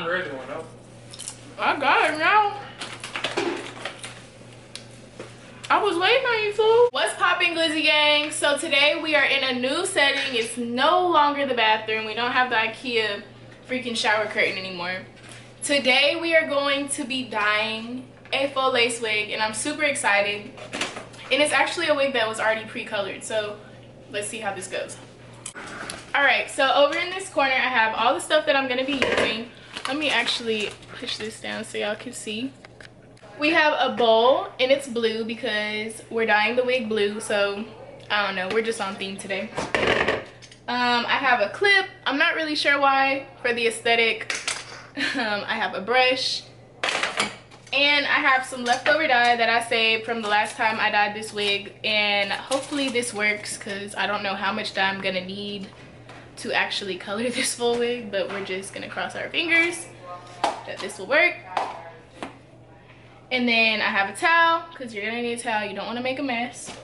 I'm ready to know. I got it now. I was waiting on you, fool. What's poppin', Glizzy Gang? So today we are in a new setting. It's no longer the bathroom. We don't have the IKEA freaking shower curtain anymore. Today we are going to be dyeing a faux lace wig, and I'm super excited. And it's actually a wig that was already pre-colored, so let's see how this goes. Alright, so over in this corner I have all the stuff that I'm going to be using. Let me actually push this down so y'all can see. We have a bowl, and it's blue because we're dyeing the wig blue, so I don't know, we're just on theme today. I have a clip, I'm not really sure why, for the aesthetic. I have a brush, and I have some leftover dye that I saved from the last time I dyed this wig, and hopefully this works because I don't know how much dye I'm gonna need to actually color this full wig, but we're just gonna cross our fingers that this will work. And then I have a towel, because you're gonna need a towel, you don't want to make a mess.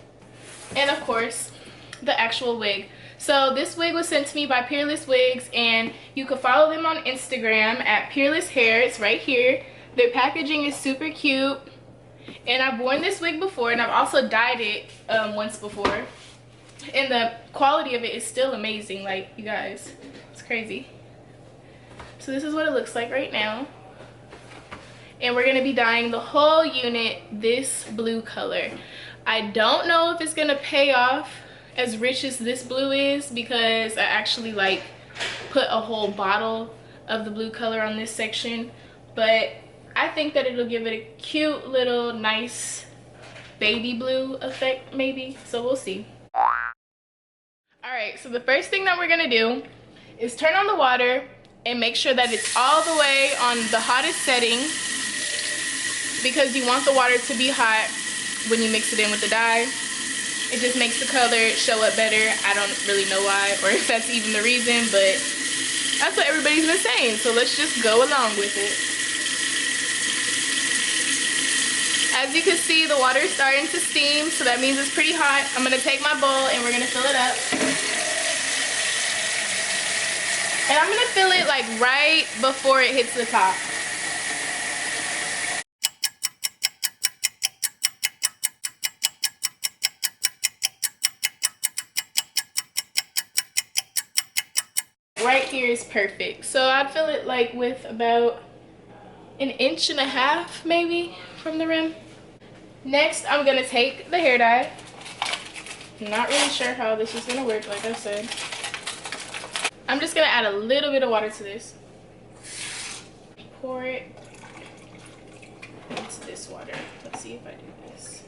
And of course, the actual wig. So this wig was sent to me by Peerless Wigs, and you can follow them on Instagram at Peerless Hair. It's right here. Their packaging is super cute. And I've worn this wig before, and I've also dyed it once before. And the quality of it is still amazing, like, you guys, it's crazy. So this is what it looks like right now. And we're gonna be dyeing the whole unit this blue color. I don't know if it's gonna pay off as rich as this blue is, because I actually like put a whole bottle of the blue color on this section, but I think that it'll give it a cute little nice baby blue effect maybe, so we'll see. All right, so the first thing that we're gonna do is turn on the water and make sure that it's all the way on the hottest setting, because you want the water to be hot when you mix it in with the dye. It just makes the color show up better. I don't really know why, or if that's even the reason, but that's what everybody's been saying, so let's just go along with it. As you can see, the water is starting to steam, so that means it's pretty hot. I'm gonna take my bowl and we're gonna fill it up. And I'm gonna fill it like right before it hits the top. Right here is perfect. So I'd fill it like with about 1.5 inches maybe from the rim. Next, I'm gonna take the hair dye. I'm not really sure how this is gonna work, like I said. I'm just gonna add a little bit of water to this. Pour it into this water. Let's see if I do this.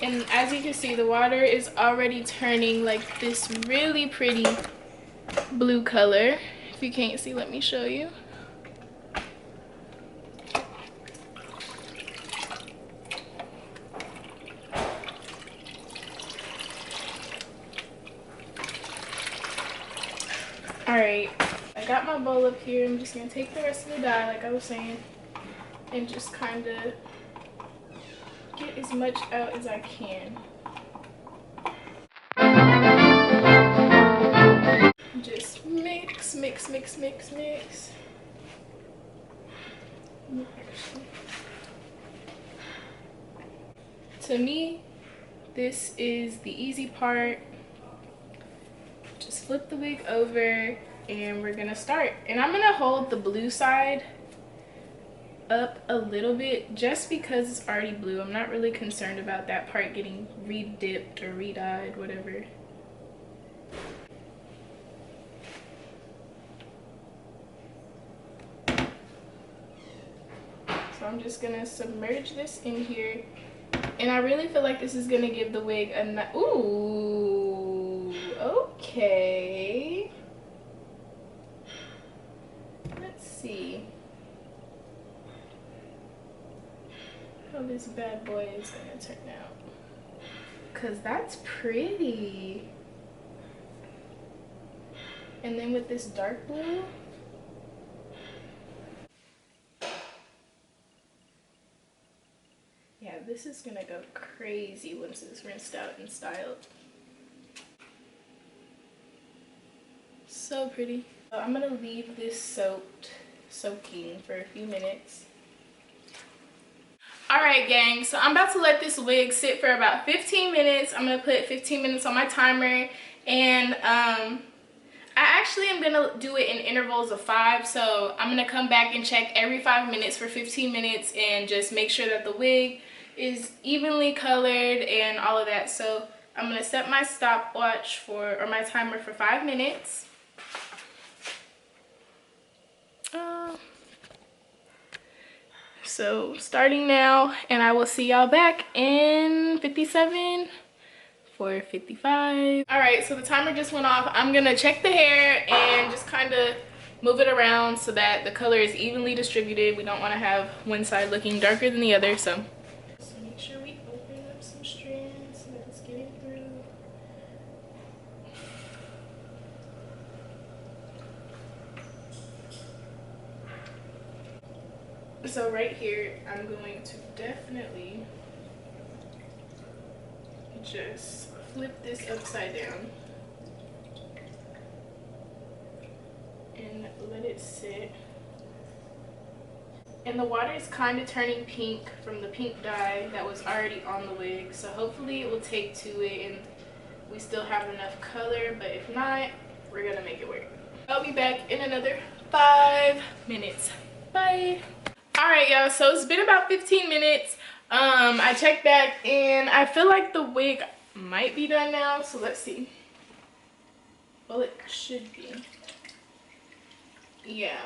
And as you can see, the water is already turning like this really pretty blue color. If you can't see, let me show you. Alright, I got my bowl up here. I'm just going to take the rest of the dye, like I was saying, and just kind of get as much out as I can. Just mix, mix, mix, mix, mix. To me, this is the easy part. Just flip the wig over and we're gonna start. And I'm gonna hold the blue side up a little bit just because it's already blue. I'm not really concerned about that part getting re-dipped or re-dyed, whatever. So I'm just gonna submerge this in here, and I really feel like this is gonna give the wig a ooh, okay. Let's see how this bad boy is gonna turn out, because that's pretty. And then with this dark blue, yeah, this is gonna go crazy once it's rinsed out and styled. So pretty. So I'm gonna leave this soaking for a few minutes. Alright gang, so I'm about to let this wig sit for about 15 minutes. I'm gonna put 15 minutes on my timer, and I actually am gonna do it in intervals of 5. So I'm gonna come back and check every 5 minutes for 15 minutes and just make sure that the wig is evenly colored and all of that. So I'm gonna set my stopwatch or my timer for 5 minutes. So starting now, and I will see y'all back in 57 for 55. All right, so the timer just went off. I'm gonna check the hair and just kind of move it around so that the color is evenly distributed. We don't want to have one side looking darker than the other. So make sure we open up some strands. Let's get it through. So right here, I'm going to definitely just flip this upside down and let it sit. And the water is kind of turning pink from the pink dye that was already on the wig, so hopefully it will take to it and we still have enough color, but if not, we're gonna make it work. I'll be back in another 5 minutes. Bye. All right, y'all, so it's been about 15 minutes. I checked back and I feel like the wig might be done now, so let's see. Well, it should be. Yeah.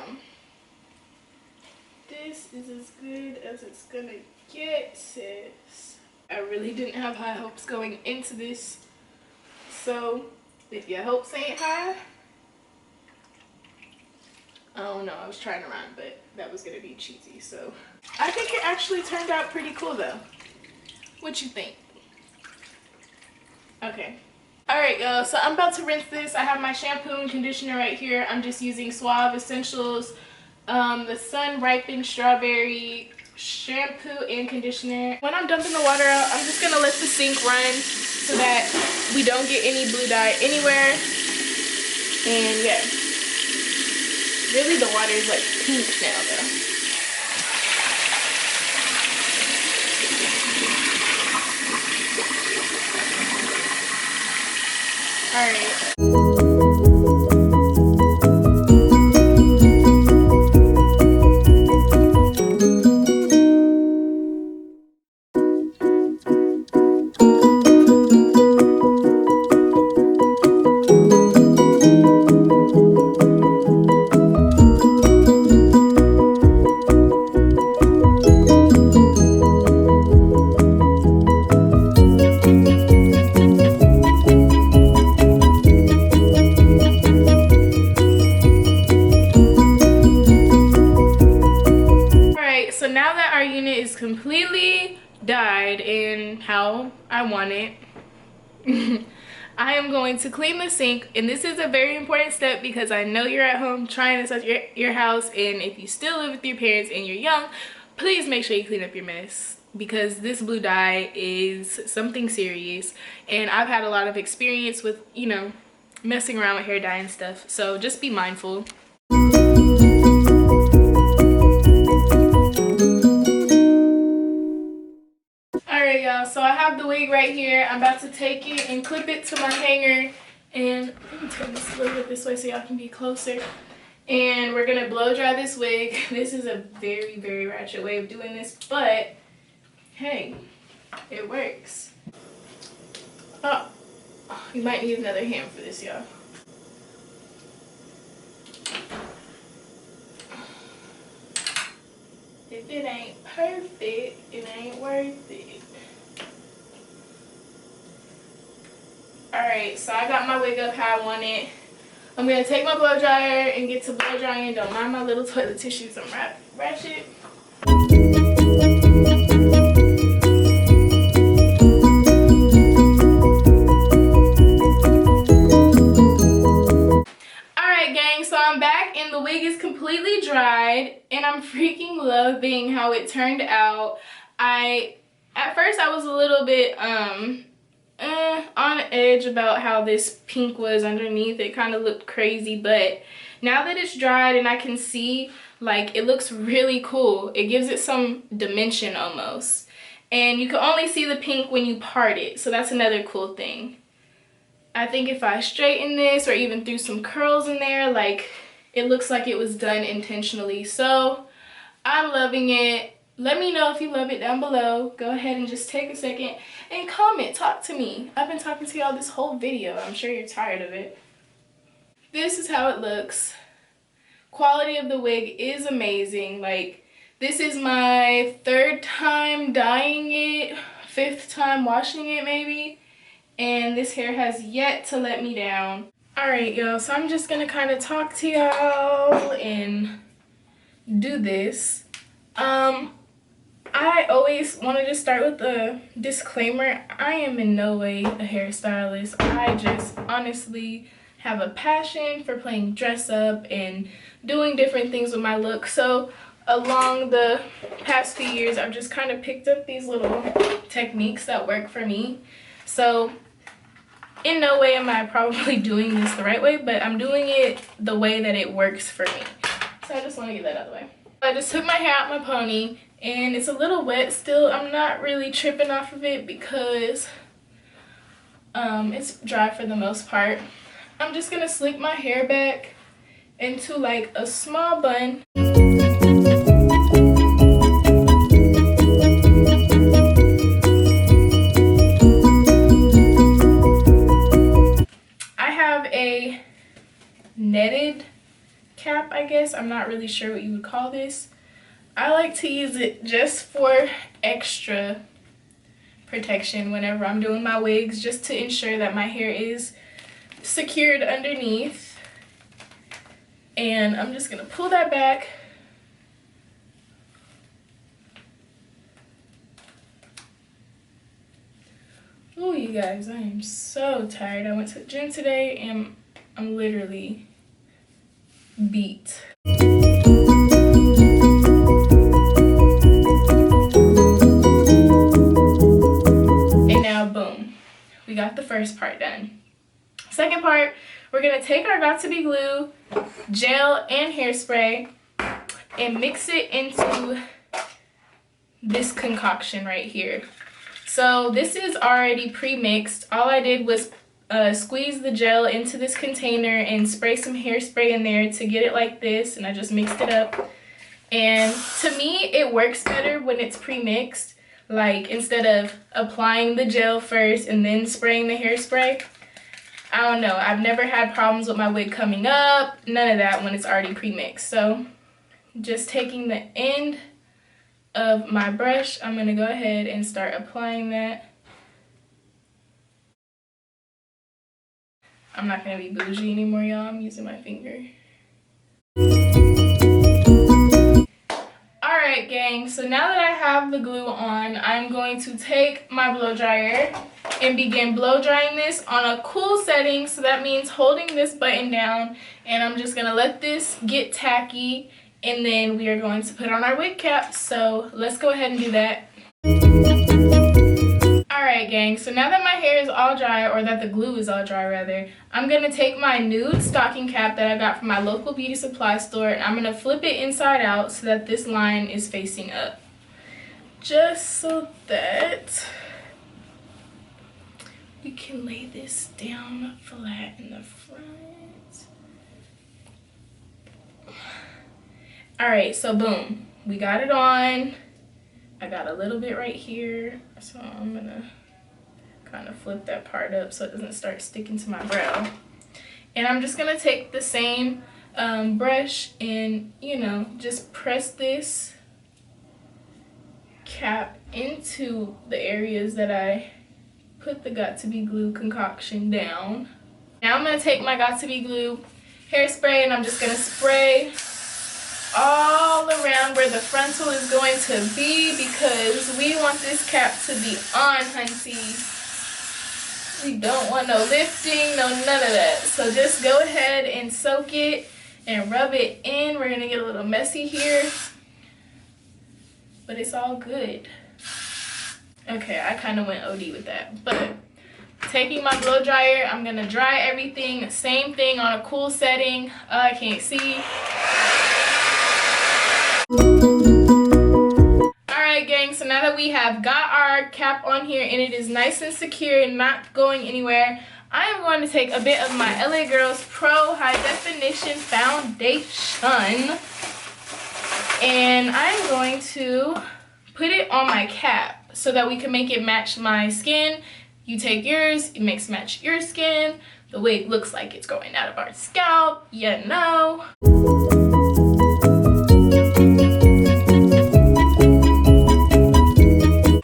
This is as good as it's gonna get, sis. I really didn't have high hopes going into this, so if your hopes ain't high, I don't know, I was trying to rhyme, but that was gonna be cheesy. So I think it actually turned out pretty cool though. What you think? Okay. All right, y'all, so I'm about to rinse this. I have my shampoo and conditioner right here. I'm just using Suave Essentials, the Sun Ripened Strawberry shampoo and conditioner. When I'm dumping the water out, I'm just gonna let the sink run so that we don't get any blue dye anywhere. And yeah. Really, the water is like pink now though. All right. Completely dyed in how I want it. I am going to clean the sink, and this is a very important step because I know you're at home trying this at your house, and if you still live with your parents and you're young, please make sure you clean up your mess because this blue dye is something serious, and I've had a lot of experience with, you know, messing around with hair dye and stuff, so just be mindful. Alright, y'all, so I have the wig right here. I'm about to take it and clip it to my hanger, and let me turn this a little bit this way so y'all can be closer. And we're gonna blow dry this wig. This is a very, very ratchet way of doing this, but hey, it works. Oh, you might need another hand for this, y'all. If it ain't perfect, it ain't worth it. Alright, so I got my wig up how I want it. I'm going to take my blow dryer and get to blow drying. Don't mind my little toilet tissues. I'm ratchet. Alright gang, so I'm back and the wig is completely dried and I'm freaking loving how it turned out. At first I was a little bit on edge about how this pink was underneath. It kind of looked crazy, but now that it's dried and I can see, like, it looks really cool. It gives it some dimension almost. And you can only see the pink when you part it, so that's another cool thing. I think if I straighten this or even threw some curls in there, like, it looks like it was done intentionally. So I'm loving it. Let me know if you love it down below. Go ahead and just take a second and comment. Talk to me. I've been talking to y'all this whole video. I'm sure you're tired of it. This is how it looks. Quality of the wig is amazing. Like, this is my 3rd time dyeing it, 5th time washing it maybe, and this hair has yet to let me down. Alright y'all, so I'm just gonna kind of talk to y'all and do this. I always want to just start with a disclaimer. I am in no way a hairstylist. I just honestly have a passion for playing dress up and doing different things with my look. So along the past few years, I've just kind of picked up these little techniques that work for me. So in no way am I probably doing this the right way, but I'm doing it the way that it works for me. So I just want to get that out of the way. I just took my hair out my pony and it's a little wet still. I'm not really tripping off of it because it's dry for the most part. I'm just gonna slick my hair back into like a small bun. I have a netted cap, I guess. I'm not really sure what you would call this. I like to use it just for extra protection whenever I'm doing my wigs, just to ensure that my hair is secured underneath. And I'm just gonna pull that back. Oh, you guys, I am so tired. I went to the gym today and I'm literally beat. And now, boom, we got the first part done. Second part, we're gonna take our Got To Be glue, gel, and hairspray and mix it into this concoction right here. So this is already pre-mixed. All I did was squeeze the gel into this container and spray some hairspray in there to get it like this, and I just mixed it up. And to me, it works better when it's pre-mixed. Like, instead of applying the gel first and then spraying the hairspray. I don't know, I've never had problems with my wig coming up, none of that when it's already pre-mixed. So just taking the end of my brush, I'm gonna go ahead and start applying that. I'm not gonna be bougie anymore, y'all. I'm using my finger. Alright gang, so now that I have the glue on, I'm going to take my blow dryer and begin blow drying this on a cool setting. So that means holding this button down, and I'm just gonna let this get tacky, and then we are going to put on our wig cap. So let's go ahead and do that. Alright gang, so now that my hair is all dry, or that the glue is all dry rather, I'm going to take my nude stocking cap that I got from my local beauty supply store, and I'm going to flip it inside out so that this line is facing up. Just so that we can lay this down flat in the front. Alright, so boom, we got it on. I got a little bit right here, so I'm gonna kind of flip that part up so it doesn't start sticking to my brow. And I'm just gonna take the same brush and, you know, just press this cap into the areas that I put the Got To Be glue concoction down. Now I'm gonna take my Got To Be glue hairspray and I'm just gonna spray all around where the frontal is going to be, because we want this cap to be on, hunty. We don't want no lifting, no none of that. So just go ahead and soak it and rub it in. We're gonna get a little messy here, but it's all good. Okay, I kind of went OD with that, but taking my blow dryer, I'm gonna dry everything. Same thing on a cool setting. I can't see. Alright gang, so now that we have got our cap on here and it is nice and secure and not going anywhere, I am going to take a bit of my LA Girls Pro High Definition Foundation and I'm going to put it on my cap so that we can make it match my skin. You take yours, it makes match your skin. The wig looks like it's going out of our scalp, you know.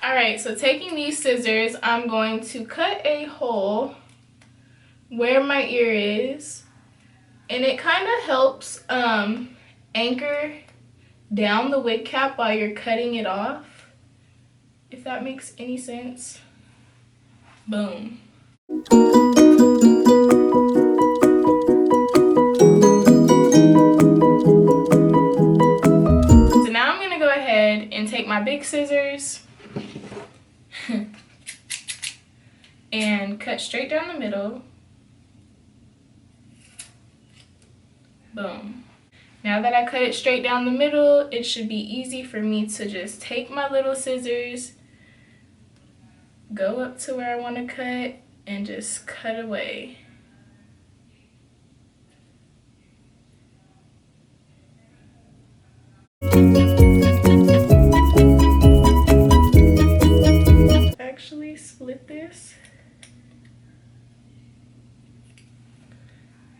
Alright, so taking these scissors, I'm going to cut a hole where my ear is. And it kind of helps anchor down the wig cap while you're cutting it off. If that makes any sense. Boom. So now I'm gonna go ahead and take my big scissors and cut straight down the middle. Boom. Now that I cut it straight down the middle, it should be easy for me to just take my little scissors, go up to where I want to cut, and just cut away. Actually split this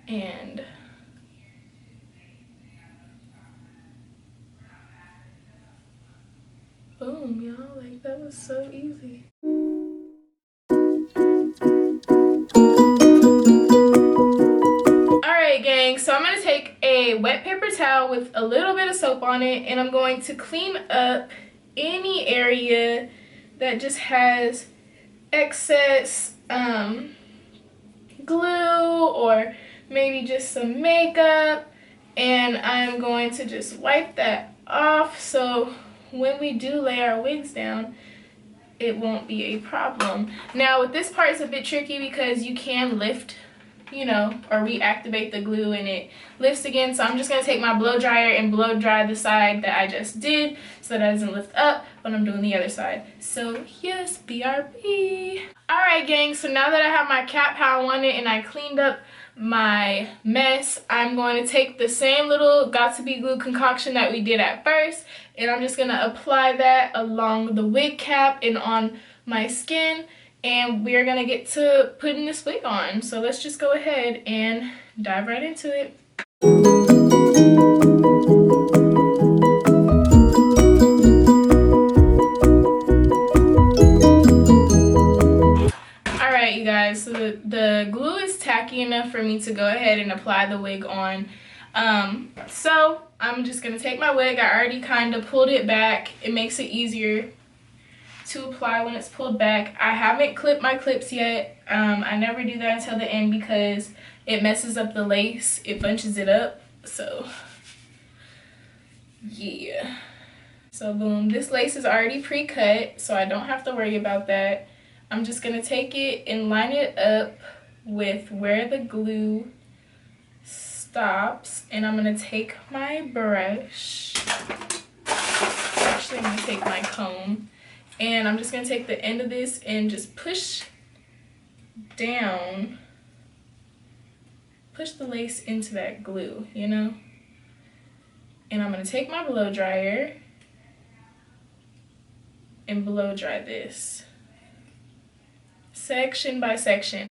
and boom, y'all, like that was so easy. Alright gang, so I'm going to take a wet paper towel with a little bit of soap on it and I'm going to clean up any area that just has excess glue or maybe just some makeup, and I'm going to just wipe that off so when we do lay our wigs down it won't be a problem. Now with this part it's a bit tricky because you can lift, you know, or reactivate the glue and it lifts again, so I'm just going to take my blow dryer and blow dry the side that I just did so that it doesn't lift up when I'm doing the other side. So yes, BRB. Alright gang, so now that I have my cap how I want it and I cleaned up my mess, I'm going to take the same little Got To Be glue concoction that we did at first and I'm just going to apply that along the wig cap and on my skin, and we're going to get to putting this wig on. So let's just go ahead and dive right into it. Alright you guys, so the glue is tacky enough for me to go ahead and apply the wig on. So I'm just going to take my wig. I already kind of pulled it back. It makes it easier to apply when it's pulled back. I haven't clipped my clips yet. I never do that until the end because it messes up the lace. It bunches it up. So yeah. So boom, this lace is already pre-cut, so I don't have to worry about that. I'm just going to take it and line it up with where the glue stops, and I'm going to take my brush. Actually, I'm going to take my comb, and I'm just going to take the end of this and just push down, push the lace into that glue, you know? And I'm going to take my blow dryer and blow dry this section by section.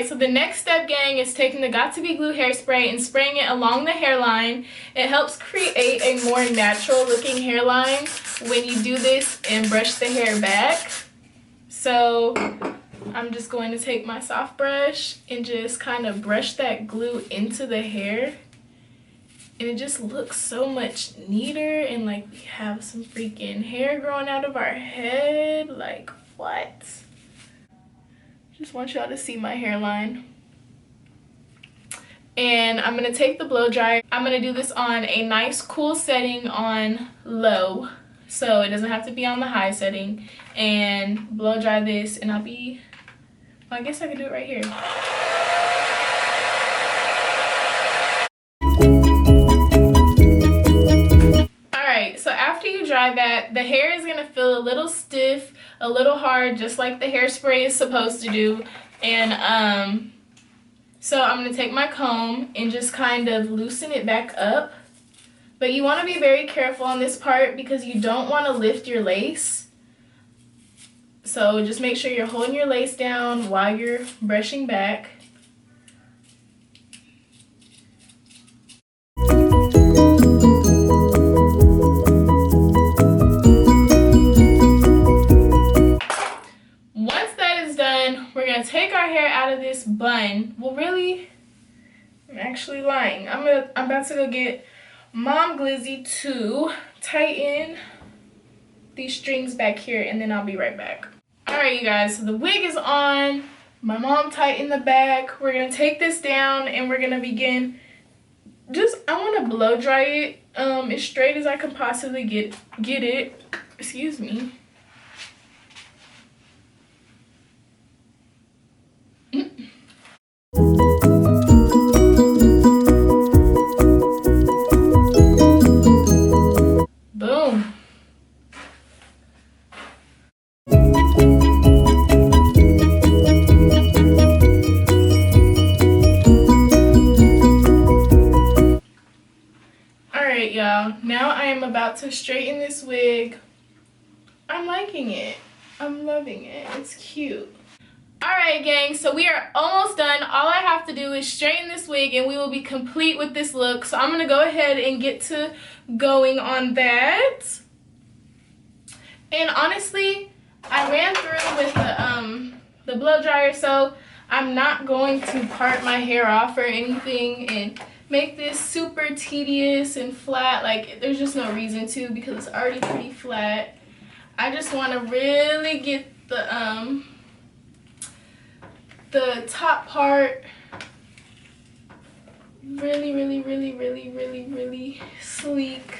So the next step, gang, is taking the Got To Be glue hairspray and spraying it along the hairline. It helps create a more natural looking hairline when you do this and brush the hair back. So I'm just going to take my soft brush and just kind of brush that glue into the hair. And it just looks so much neater, and like we have some freaking hair growing out of our head. Like, what? Just want y'all to see my hairline. And I'm gonna take the blow dryer. I'm gonna do this on a nice cool setting on low, so it doesn't have to be on the high setting, and blow dry this, and I'll be, well, I guess I could do it right here. Alright, so after you dry that, the hair is gonna feel a little stiff, a little hard, just like the hairspray is supposed to do. And so I'm going to take my comb and just kind of loosen it back up. But you want to be very careful on this part because you don't want to lift your lace. So just make sure you're holding your lace down while you're brushing back. Take our hair out of this bun. Well, really, I'm actually lying. I'm about to go get Mom Glizzy to tighten these strings back here, and then I'll be right back. All right, you guys, so the wig is on. My mom tightened the back. We're gonna take this down and we're gonna begin. I want to blow dry it as straight as I can possibly get it. Excuse me. Boom. Alright, y'all. Now I am about to straighten this wig. I'm liking it. I'm loving it. It's cute. Alright, gang, so we are almost done. All I have to do is straighten this wig and we will be complete with this look. So I'm going to go ahead and get to going on that. And honestly, I ran through with the blow dryer, so I'm not going to part my hair off or anything and make this super tedious and flat. Like, there's just no reason to because it's already pretty flat. I just want to really get the top part really sleek.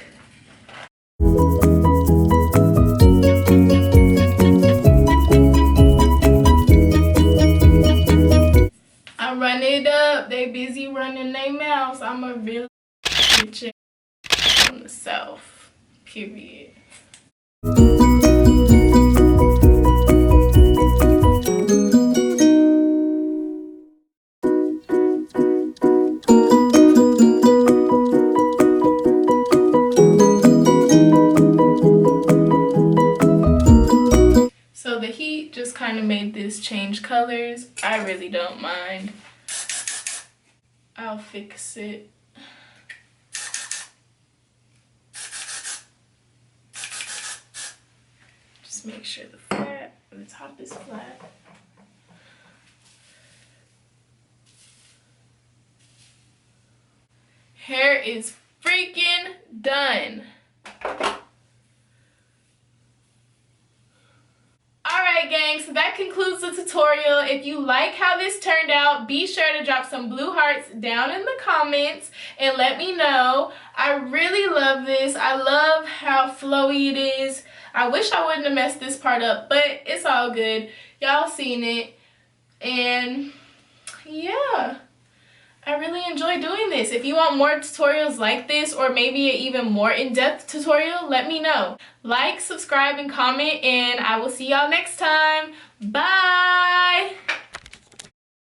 I run it up. They busy running their mouths. I'm a real bitch from the South. Period. So the heat just kind of made this change colors. I really don't mind. I'll fix it. Just make sure the top is flat. Hair is freaking done. Alright, gang, so that concludes the tutorial. If you like how this turned out, be sure to drop some blue hearts down in the comments and let me know. I really love this. I love how flowy it is. I wish I wouldn't have messed this part up, but it's all good. Y'all seen it. And yeah, I really enjoy doing this. If you want more tutorials like this or maybe an even more in-depth tutorial, let me know. Like, subscribe, and comment, and I will see y'all next time. Bye!